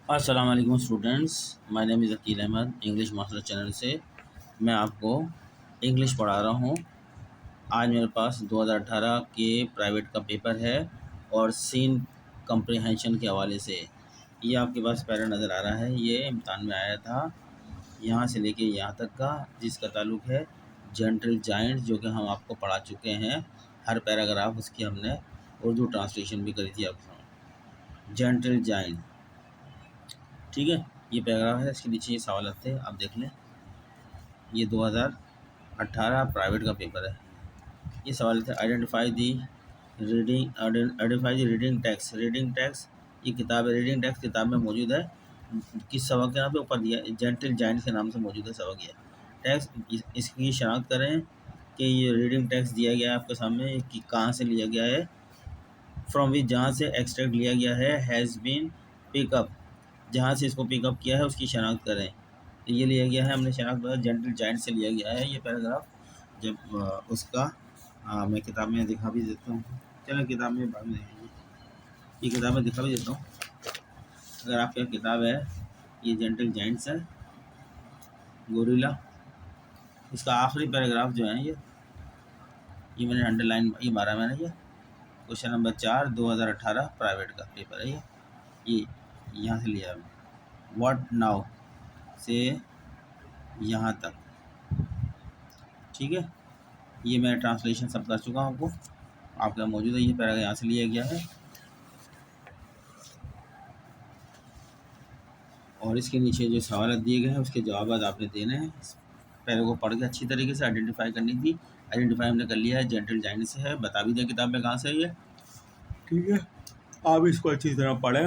अस्सलाम वालेकुम students. My name is Aqeel Ahmed, English master channel से मैं आपको इंग्लिश पढ़ा रहा हूँ। आज मेरे पास 2018 के प्राइवेट का पेपर है और सीन कम्प्रीहेंशन के हवाले से ये आपके पास पैरा नज़र आ रहा है। ये इम्तहान में आया था, यहाँ से लेके यहाँ तक का, जिसका ताल्लुक़ है जेंटल जायंट, जो कि हम आपको पढ़ा चुके हैं। हर पैराग्राफ उसकी हमने उर्दू ट्रांसलेशन भी करी थी आपको। जेंटल जायंट, ठीक है। ये पैराग्राफ है, इसके नीचे ये सवाल थे, आप देख लें। ये 2018 प्राइवेट का पेपर है। ये सवाल थे, identify the reading text. Reading text ये किताब है, रीडिंग टेक्स्ट किताब में मौजूद है। किस सबक के नाम पे ऊपर दिया, जेंटल जायंट के नाम से मौजूद है सबक। ये टेक्स्ट, इसकी शनाख्त करें कि ये रीडिंग टेक्स्ट दिया गया है आपके सामने कि कहाँ से लिया गया है। फ्रॉम विच, जहाँ से एक्सट्रैक्ट लिया गया है। हैज़ बीन पिकअप, जहाँ से इसको पिकअप किया है उसकी शनाख्त करें। तो ये लिया गया है, हमने शनाख्त बताया जेंटल जायंट से लिया गया है ये पैराग्राफ। जब उसका मैं किताब में दिखा भी देता हूँ। चलो किताब में बाद में देखेंगे, ये किताब में दिखा भी देता हूँ। अगर आपके किताब है, ये जेंटल जायंट्स है, गोरिल्ला। इसका आखिरी पैराग्राफ जो है ये मैंने अंडरलाइन ये मारा मैंने। ये क्वेश्चन नंबर 4 2018 प्राइवेट का पेपर है। ये यहाँ से लिया है, व्हाट नाउ से यहाँ तक, ठीक है। ये मैं ट्रांसलेशन सब कर चुका हूँ, आपको आपका मौजूद है। ये पैराग्राफ यहाँ से लिया गया है और इसके नीचे जो सवाल दिए गए हैं उसके जवाब आपने देने हैं। पैरे को पढ़ के अच्छी तरीके से आइडेंटिफाई करनी थी। आइडेंटिफाई हमने कर लिया है, जेंटल जायंट से है, बता भी दें किताब में कहाँ से है ये, ठीक है। आप इसको अच्छी तरह पढ़ें।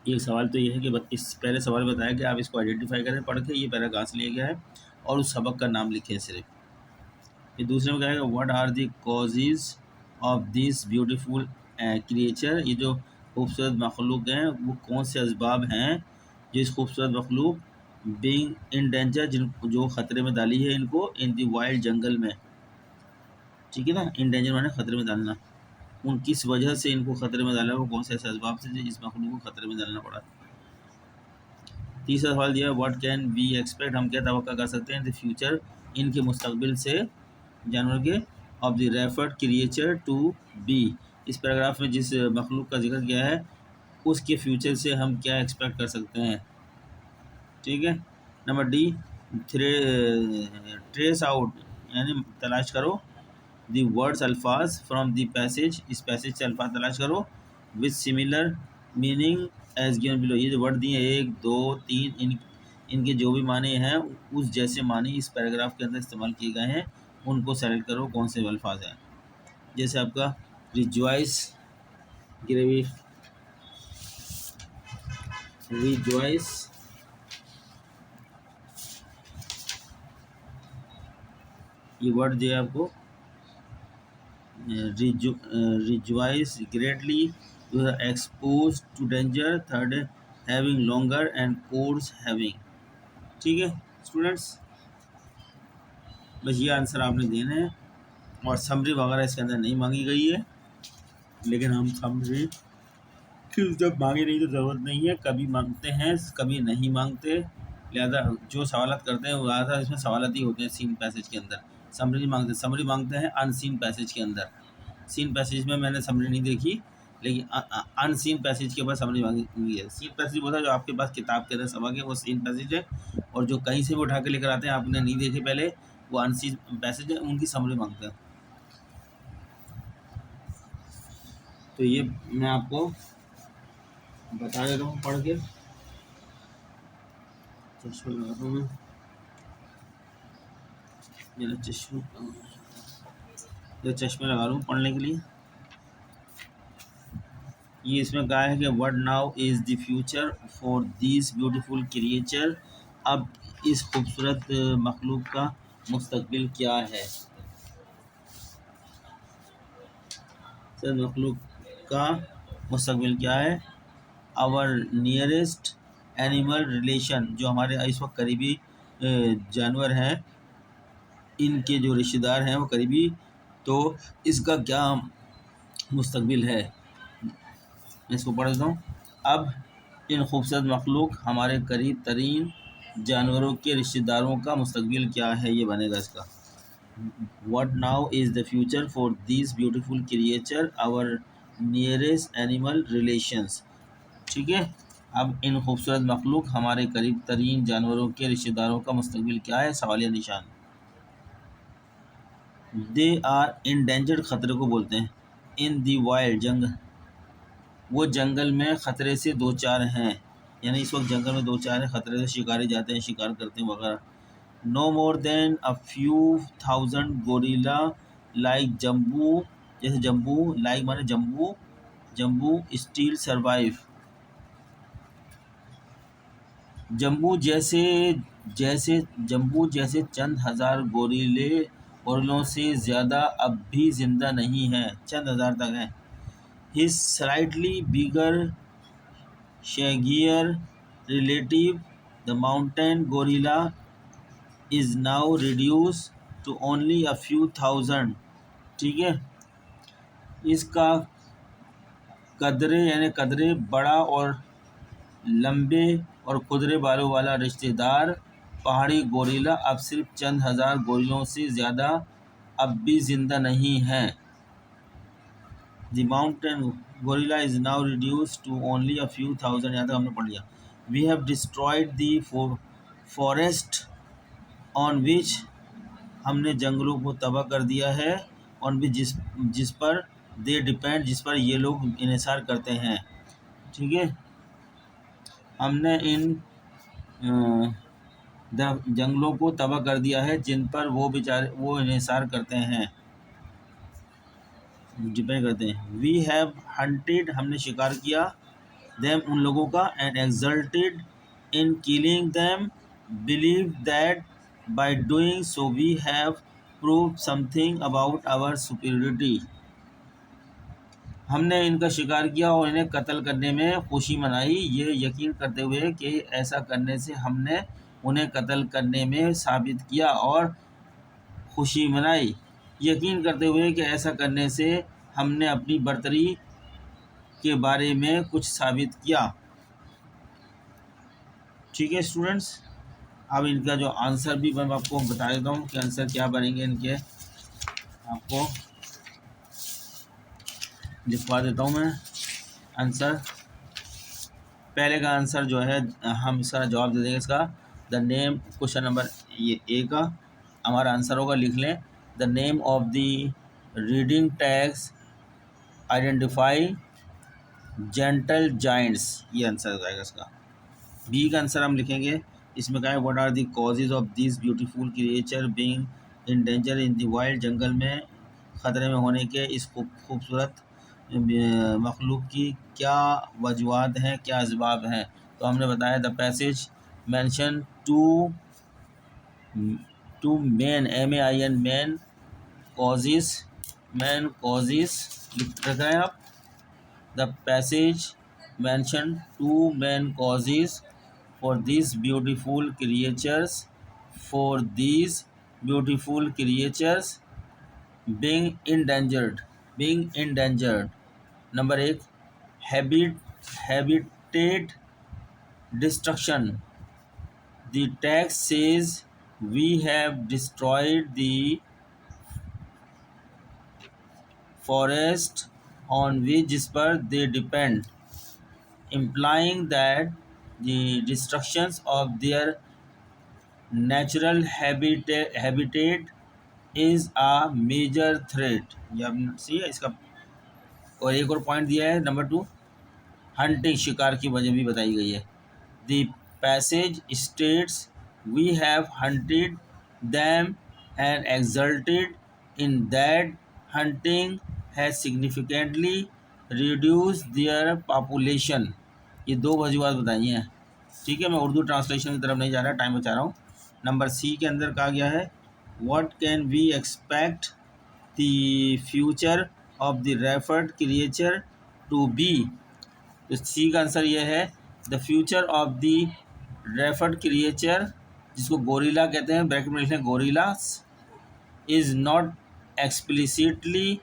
एक सवाल तो ये है कि इस पहले सवाल बताया कि आप इसको आइडेंटिफाई करें पढ़ के, ये पैरा कहाँ से लिया गया है और उस सबक का नाम लिखें सिर्फ। ये दूसरे में कहेगा, what are the causes of this beautiful creature. ये जो खूबसूरत मखलूक हैं वो कौन से असबाब हैं जो इस खूबसूरत मखलूक बीइंग इन डेंजर, जो ख़तरे में डाली है इनको, इन द वाइल्ड जंगल में, ठीक है ना। इन डेंजर माने ख़तरे में डालना। उन किस वजह से इनको ख़तरे में डाला, वो कौन से ऐसे असबाब से इस मखलूक को ख़तरे में डालना पड़ा। तीसरा सवाल दिया है, व्हाट कैन वी एक्सपेक्ट, हम क्या तवक्का कर सकते हैं द फ्यूचर, इनके मुस्तकबिल से, जानवर के, of the referred creature to be. इस पैराग्राफ में जिस मखलूक का जिक्र किया है उसके फ्यूचर से हम क्या एक्सपेक्ट कर सकते हैं, ठीक है। नंबर डी, ट्रेस आउट यानी तलाश करो दी वर्ड्स अल्फाज फ्रॉम दी पैसेज, इस पैसेज से अल्फाज तलाश करो with similar meaning as given below. ये जो वर्ड दिए 1 2 3, इनके जो भी माने हैं उस जैसे माने इस पैराग्राफ के अंदर इस्तेमाल किए गए हैं उनको सेलेक्ट करो कौन से अल्फाज हैं। जैसे आपका रिजॉइस, ग्रेवी, रिजॉइस, ये वर्ड दिया आपको, rejoice greatly, expose to danger, third having longer and course having, ठीक है स्टूडेंट्स। बस ये आंसर आपने देने हैं और समरी वगैरह इसके अंदर नहीं मांगी गई है, लेकिन हम समरी जब मांगे नहीं तो ज़रूरत नहीं है, कभी मांगते हैं कभी नहीं मांगते, लिहाजा जो सवालत करते हैं वो ज़्यादातर इसमें सवालत ही होते हैं सीन पैसेज के अंदर। समरी नहीं मांगते, समरी मांगते हैं अनसीन पैसेज के अंदर। सीन पैसेज में मैंने समरी नहीं देखी, लेकिन अनसीन पैसेज के पास समरी मांगी हुई है। सीन पैसेज वो था जो आपके पास किताब के अंदर सबक है, वो सीन पैसेज है, और जो कहीं से भी उठा के लेकर आते हैं आपने नहीं देखे पहले, वो अनसीन पैसेज है, उनकी समरी मांगते हैं। तो ये मैं आपको बता देता हूँ पढ़ के। चश्मा लगाता हूँ मैं, मेरा चश्मा, जो चश्मे लगा लूँ पढ़ने के लिए। ये इसमें कहा है कि what now is the future for this beautiful creature. अब इस खूबसूरत मखलूक का मुस्तकबिल क्या है। सर मखलूक का मुस्तकबिल क्या है। आवर नियरेस्ट एनिमल रिलेशन, जो हमारे इस वक्त करीबी जानवर हैं, इनके जो रिश्तेदार हैं वो करीबी, तो इसका क्या मुस्तकबिल है। मैं इसको पढ़ देता हूँ। अब इन खूबसूरत मखलूक हमारे करीब तरीन जानवरों के रिश्तेदारों का मुस्तकबिल क्या है, ये बनेगा इसका। What now is the future for these beautiful creature our nearest animal relations। ठीक है, अब इन खूबसूरत मखलूक हमारे करीब तरीन जानवरों के रिश्तेदारों का मुस्तकबिल क्या है, सवालिया निशान। दे आर इंडेंजर्ड, खतरे को बोलते हैं। इन दी वाइल्ड, वो जंगल में ख़तरे से दो चार हैं, यानी इस वक्त जंगल में दो चार हैं, ख़तरे से शिकारी जाते हैं, शिकार करते हैं वगैरह। No more than a few thousand gorilla like jumbo, जैसे जम्बू, लाइक माने jumbo, jumbo still survive, jumbo जैसे, जैसे जम्बू जैसे चंद हज़ार गोरिल्लों से ज़्यादा अब भी ज़िंदा नहीं हैं, चंद हज़ार तक हैं। His slightly bigger shaggier relative, the mountain gorilla, is now reduced to only a few thousand। ठीक है, इसका कदरे यानी कदरे बड़ा और लंबे और खुदरे बालों वाला रिश्तेदार पहाड़ी गोरिल्ला अब सिर्फ चंद हज़ार गोरिल्लों से ज़्यादा अब भी ज़िंदा नहीं हैं। The mountain gorilla is now reduced to only a few thousand, यहाँ तक हमने पढ़ लिया। We have destroyed the forest on which, हमने जंगलों को तबाह कर दिया है, on which जिस पर they depend, जिस पर ये लोग इन्हिसार करते हैं। ठीक है, हमने इन जंगलों को तबाह कर दिया है जिन पर वो इन्हिसार करते हैं, डिपेंड करते हैं। वी हैव हंटेड, हमने शिकार किया, देम उन लोगों का, and exalted in killing them, believe that by doing so we have prove something about our superiority. हमने इनका शिकार किया और इन्हें कत्ल करने में खुशी मनाई, ये यकीन करते हुए कि ऐसा करने से हमने उन्हें कत्ल करने में साबित किया और खुशी मनाई, यकीन करते हुए कि ऐसा करने से हमने अपनी बर्तरी के बारे में कुछ साबित किया। ठीक है स्टूडेंट्स, अब इनका जो आंसर भी मैं आपको बता देता हूँ कि आंसर क्या बनेंगे इनके, आपको लिखवा देता हूँ मैं आंसर। पहले का आंसर जो है हम इसका जवाब दे देंगे इसका, द नेम, क्वेश्चन नंबर ये ए का हमारा आंसर होगा, लिख लें। The name of the reading tags identify gentle Giants, ये आंसर हो जाएगा इसका। बी का आंसर हम लिखेंगे, इसमें कहा है what are the causes of this beautiful creature being in danger in the wild, जंगल में ख़तरे में होने के इस खूबसूरत मखलूक की क्या वजूहत हैं, क्या असबाब हैं। तो हमने बताया the passage mention two main, MAIN main causes, main causes लिख रखा है आप। The passage mention two main causes for these beautiful creatures, for these beautiful creatures being endangered। Number एक, habitat destruction। The text says we have destroyed the forest on which, जिस पर they depend, implying that the destructions of their natural habitat is a major threat। ये आपने सी है इसका। और एक और पॉइंट दिया है नंबर 2, हंटिंग, शिकार की वजह भी बताई गई है। The passage states we have hunted them and exalted in that hunting has significantly reduce their population. ये दो वजूहत बताई हैं। ठीक है, मैं उर्दू ट्रांसलेशन की तरफ नहीं जा रहा, टाइम बचा रहा हूँ। नंबर सी के अंदर कहा गया है what can we expect the future of the referred creature to be. तो सी का आंसर ये है the future of the referred creature, जिसको गोरिल्ला कहते हैं, ब्रैकेट में लिखें gorillas, is not explicitly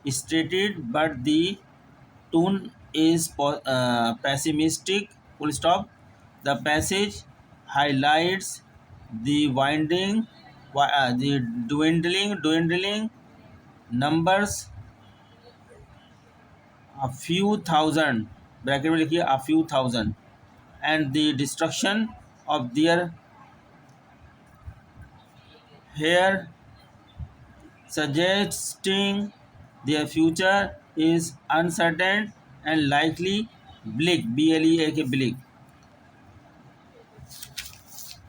stated but the tone is pessimistic full stop. The passage highlights the winding the dwindling numbers a few thousand, ब्रैकेट में लिखिए a few thousand, and the destruction of their hair, suggesting their future is uncertain and likely bleak, BLEAK bleak।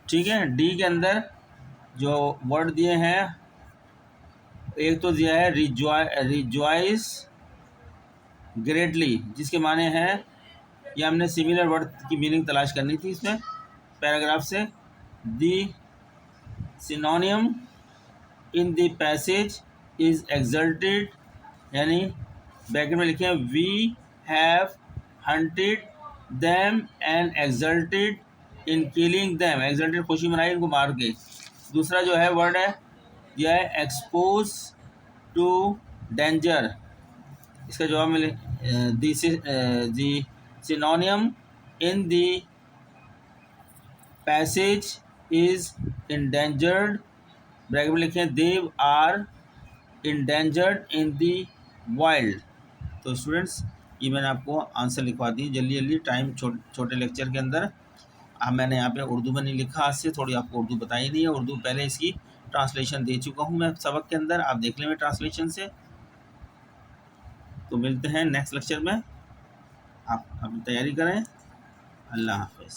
ठीक है। D के अंदर जो word दिए हैं, एक तो दिया है रिजॉइस ग्रेटली, जिसके माने हैं, ये हमने सिमिलर वर्ड की मीनिंग तलाश करनी थी इसमें पैराग्राफ से। The synonym in the passage is exalted, यानी ब्रैकेट में लिखे we have hunted them and exalted in killing them, exalted खुशी मनाई इनको मार के। दूसरा जो है वर्ड है यह है एक्सपोज टू डेंजर, इसका जवाब मिले the synonym in the passage is endangered, bracket में लिखें they are endangered in the wild. तो स्टूडेंट्स, ये मैंने आपको आंसर लिखवा दी जल्दी जल्दी, टाइम छोटे लेक्चर के अंदर। अब मैंने यहाँ पे उर्दू में नहीं लिखा, आज से थोड़ी आपको उर्दू बताई नहीं है, उर्दू पहले इसकी ट्रांसलेशन दे चुका हूँ मैं सबक के अंदर, आप देख लेंगे ट्रांसलेशन से। तो मिलते हैं नेक्स्ट लेक्चर में, आप अपनी तैयारी करें। अल्लाह हाफ़िज़।